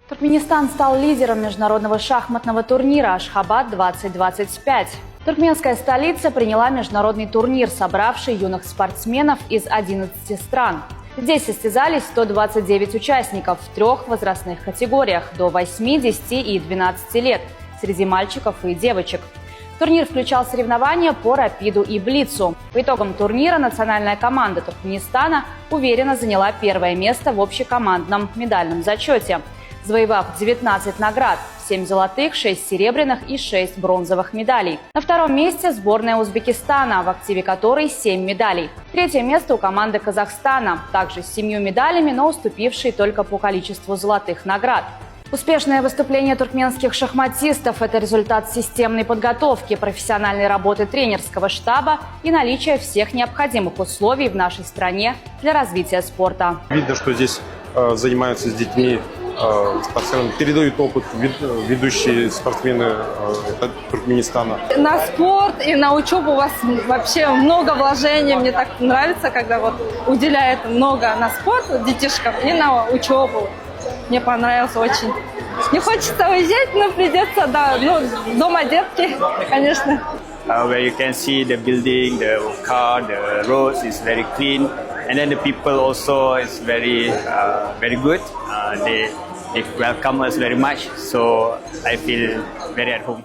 Туркменистан стал лидером международного шахматного турнира «Ашхабад-2025». Туркменская столица приняла международный турнир, собравший юных спортсменов из 11 стран. Здесь состязались 129 участников в 3 возрастных категориях – до 8, 10 и 12 лет, среди мальчиков и девочек. Турнир включал соревнования по рапиду и блицу. По итогам турнира национальная команда Туркменистана уверенно заняла первое место в общекомандном медальном зачете, завоевав 19 наград – 7 золотых, 6 серебряных и 6 бронзовых медалей. На втором месте сборная Узбекистана, в активе которой 7 медалей. Третье место у команды Казахстана, также с 7 медалями, но уступившей только по количеству золотых наград. Успешное выступление туркменских шахматистов – это результат системной подготовки, профессиональной работы тренерского штаба и наличия всех необходимых условий в нашей стране для развития спорта. Видно, что здесь занимаются с детьми, спортсменами, передают опыт ведущие спортсмены Туркменистана. На спорт и на учебу у вас вообще много вложений. Мне так нравится, когда вот уделяет много на спорт детишкам и на учебу. Мне понравилось очень. Не хочется уезжать, но придется, да, дома детки, конечно. Where you can see the building, the car, the roads is very clean, and then the people also is very good. They welcome us very much, so I feel very at home.